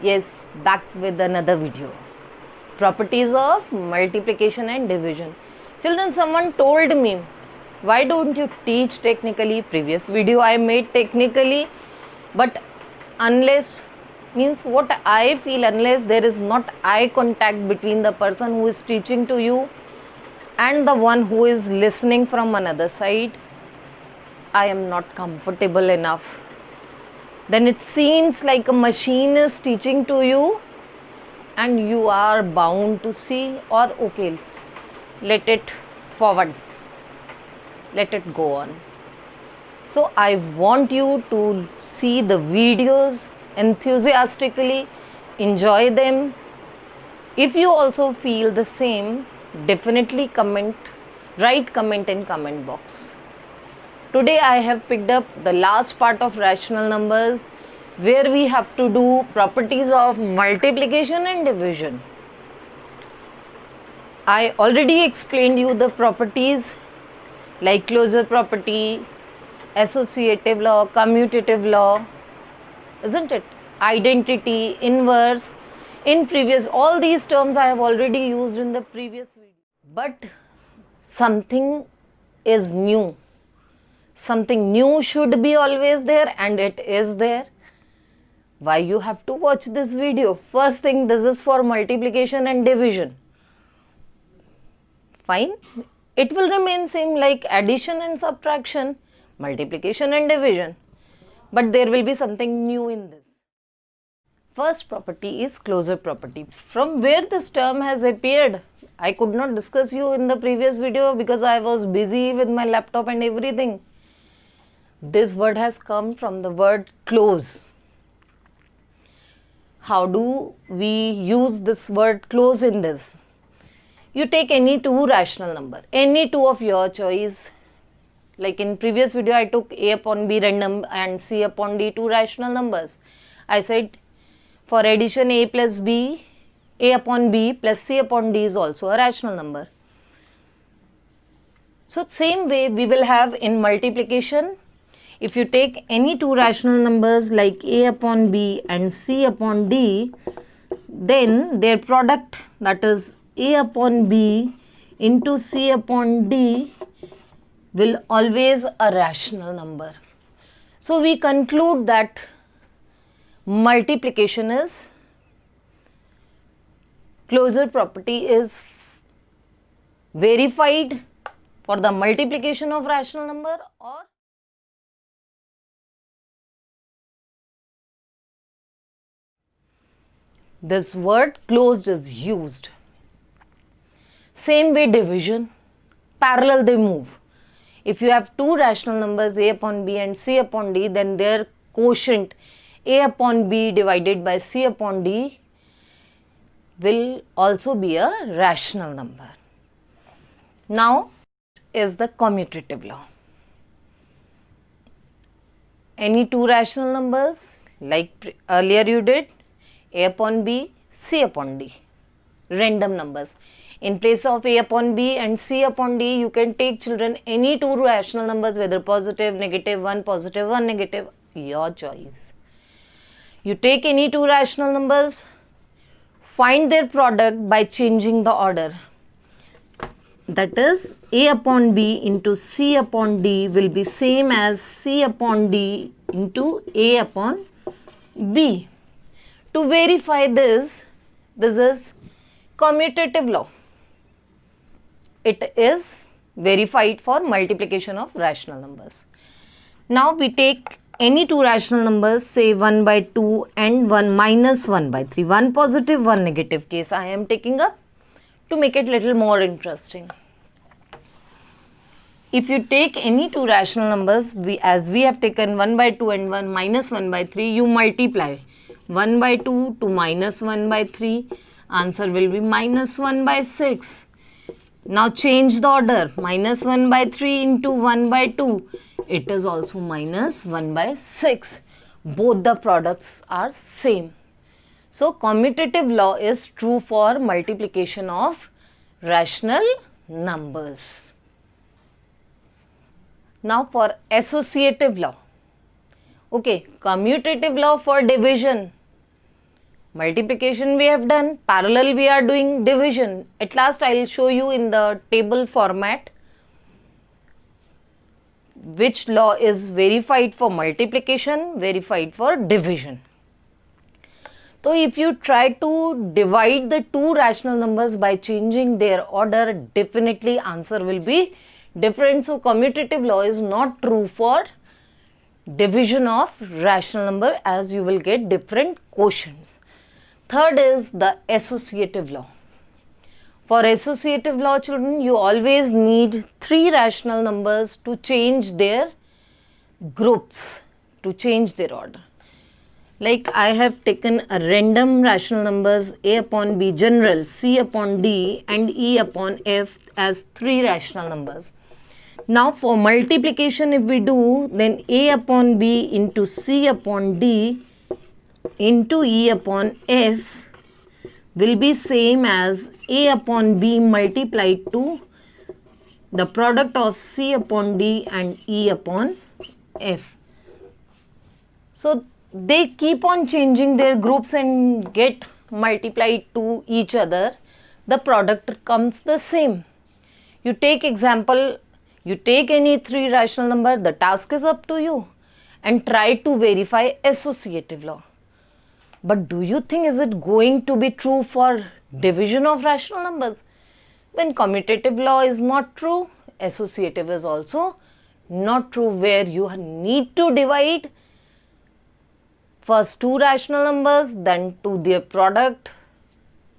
Yes, back with another video. Properties of multiplication and division. Children, someone told me, why don't you teach technically? Previous video I made technically, but unless, means what I feel, unless there is not eye contact between the person who is teaching to you and the one who is listening from another side, I am not comfortable enough. Then it seems like a machine is teaching to you and you are bound to see, or okay, let it forward, let it go on. So I want you to see the videos enthusiastically, enjoy them. If you also feel the same, definitely comment, write comment in comment box. Today I have picked up the last part of rational numbers, where we have to do properties of multiplication and division. I already explained you the properties like closure property, associative law, commutative law, isn't it? Identity, inverse. In previous, all these terms I have already used in the previous video. But something is new. Something new should be always there, and it is there. Why you have to watch this video? First thing, this is for multiplication and division. Fine. It will remain same like addition and subtraction, multiplication and division. But there will be something new in this. First property is closure property. From where this term has appeared, I could not discuss you in the previous video because I was busy with my laptop and everything. This word has come from the word close. How do we use this word close in this? You take any two rational number, any two of your choice. Like in previous video, I took A upon B random and C upon D two rational numbers. I said for addition A plus B, A upon B plus C upon D is also a rational number. So same way we will have in multiplication. If you take any two rational numbers like A upon B and C upon D, then their product, that is A upon B into C upon D, will always a rational number. So we conclude that multiplication is, closure property is verified for the multiplication of rational number, or this word closed is used. Same way division, parallel they move. If you have two rational numbers A upon B and C upon D, then their quotient A upon B divided by C upon D will also be a rational number. Now is the commutative law. Any two rational numbers like earlier you did, A upon B, C upon D, random numbers. In place of A upon B and C upon D, you can take, children, any two rational numbers, whether positive, negative, one positive, one negative, your choice. You take any two rational numbers, find their product by changing the order. That is, A upon B into C upon D will be same as C upon D into A upon B. To verify this, this is commutative law. It is verified for multiplication of rational numbers. Now we take any two rational numbers, say 1 by 2 and 1 minus 1 by 3. One positive, one negative case I am taking up to make it little more interesting. If you take any two rational numbers, as we have taken 1 by 2 and 1 minus 1 by 3, you multiply 1 by 2 to minus 1 by 3, answer will be minus 1 by 6. Now change the order, minus 1 by 3 into 1 by 2, it is also minus 1 by 6. Both the products are same. So commutative law is true for multiplication of rational numbers. Now for associative law. Okay, commutative law for division. Multiplication we have done, parallel we are doing division. At last I will show you in the table format which law is verified for multiplication, verified for division. So if you try to divide the two rational numbers by changing their order, definitely answer will be different. So commutative law is not true for division of rational number, as you will get different quotients. Third is the associative law. For associative law, children, you always need three rational numbers to change their groups, to change their order. Like I have taken a random rational numbers a upon b general, c upon d and e upon f as three rational numbers. Now for multiplication if we do, then a upon b into c upon d into e upon f will be same as a upon b multiplied to the product of c upon d and e upon f. So they keep on changing their groups and get multiplied to each other. The product comes the same. You take example, you take any three rational number, the task is up to you, and try to verify associative law. But do you think is it going to be true for division of rational numbers? When commutative law is not true, associative is also not true, where you need to divide first two rational numbers, then to their product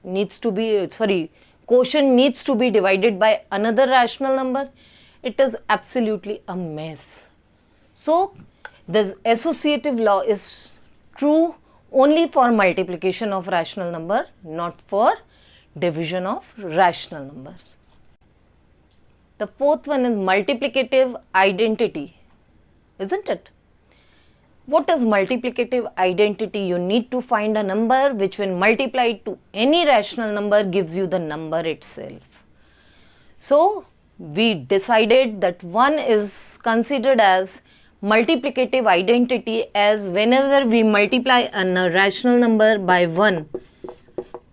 needs to be, quotient needs to be divided by another rational number. It is absolutely a mess. So this associative law is true only for multiplication of rational number, not for division of rational numbers. The fourth one is multiplicative identity, isn't it? What is multiplicative identity? You need to find a number which when multiplied to any rational number gives you the number itself. So we decided that 1 is considered as multiplicative identity, as whenever we multiply a rational number by 1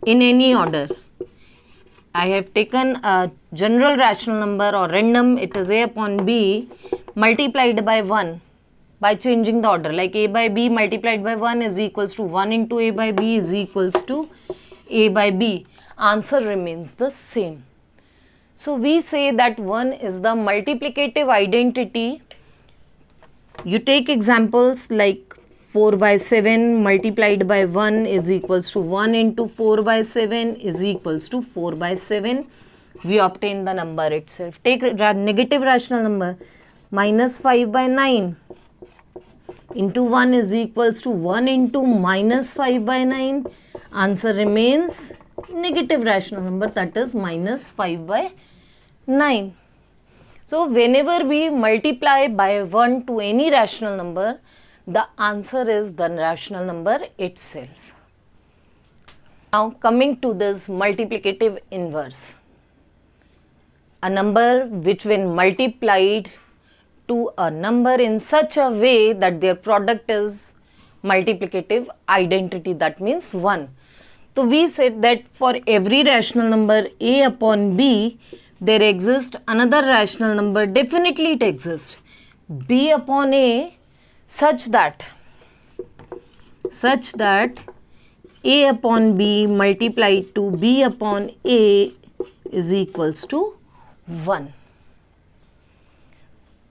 in any order. I have taken a general rational number or random, it is a upon b multiplied by 1 by changing the order, like a by b multiplied by 1 is equals to 1 into a by b is equals to a by b. Answer remains the same. So we say that 1 is the multiplicative identity. You take examples like 4 by 7 multiplied by 1 is equals to 1 into 4 by 7 is equals to 4 by 7. We obtain the number itself. Take negative rational number, minus 5 by 9 into 1 is equals to 1 into minus 5 by 9. Answer remains negative rational number, that is minus 5 by 9. So whenever we multiply by 1 to any rational number, the answer is the rational number itself. Now coming to this multiplicative inverse. A number which when multiplied to a number in such a way that their product is multiplicative identity, that means 1. So we said that for every rational number a upon b, there exists another rational number, definitely it exists, b upon a, such that a upon b multiplied to b upon a is equals to 1.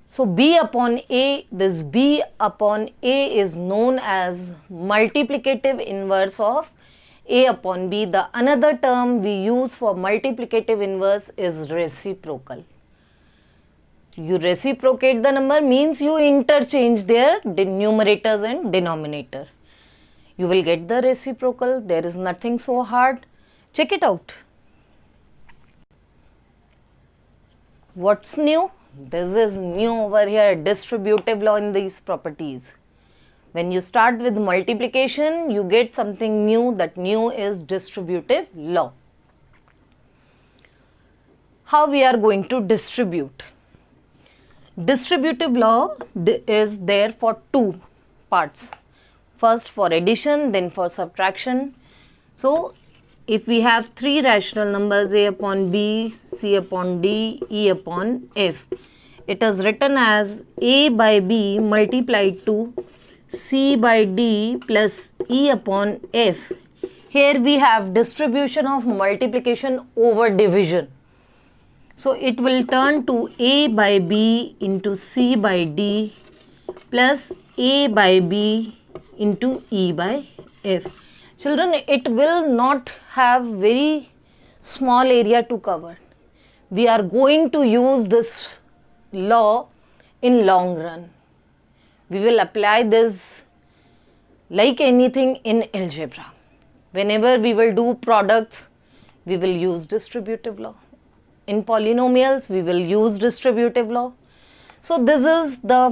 So b upon a, this b upon a is known as multiplicative inverse of a upon b. The another term we use for multiplicative inverse is reciprocal. You reciprocate the number means you interchange their numerators and denominator. You will get the reciprocal. There is nothing so hard. Check it out. What's new? This is new over here, distributive law in these properties. When you start with multiplication, you get something new. That new is distributive law. How we are going to distribute? Distributive law is there for two parts. First for addition, then for subtraction. So if we have three rational numbers a upon b, c upon d, e upon f, it is written as a by b multiplied to c by d plus e upon f. Here we have distribution of multiplication over division. So it will turn to a by b into c by d plus a by b into e by f. Children, it will not have very small area to cover. We are going to use this law in long run. We will apply this like anything in algebra. Whenever we will do products, we will use distributive law. In polynomials, we will use distributive law. So this is the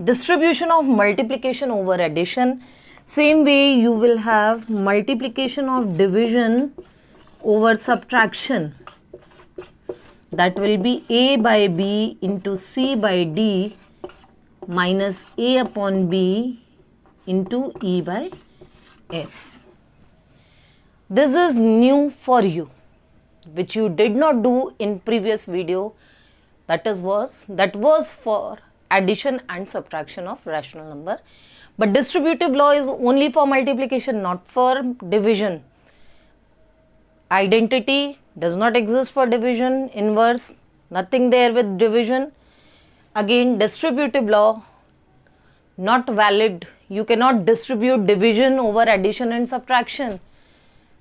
distribution of multiplication over addition. Same way you will have multiplication of division over subtraction. That will be a by b into c by d minus a upon b into e by f. This is new for you, which you did not do in previous video. That was for addition and subtraction of rational number. But distributive law is only for multiplication, not for division. Identity does not exist for division, inverse, nothing there with division. Again, distributive law not valid. You cannot distribute division over addition and subtraction.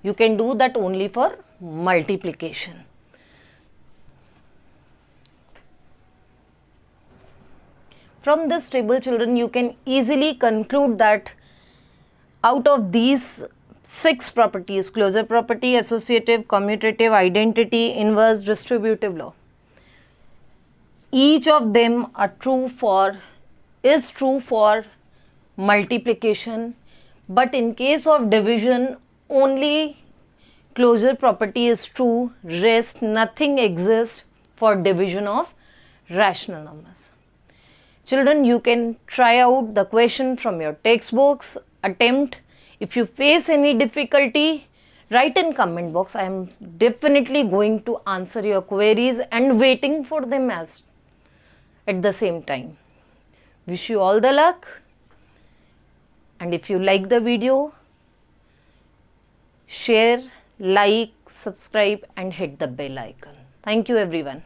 You can do that only for multiplication. From this table, children, you can easily conclude that out of these 6 properties, closure property, associative, commutative, identity, inverse, distributive law, each of them is true for multiplication, but in case of division, only closure property is true, rest nothing exists for division of rational numbers. Children, you can try out the question from your textbooks, attempt. If you face any difficulty, write in comment box. I am definitely going to answer your queries and waiting for them at the same time. Wish you all the luck. And if you like the video, share, like, subscribe and hit the bell icon. Thank you everyone.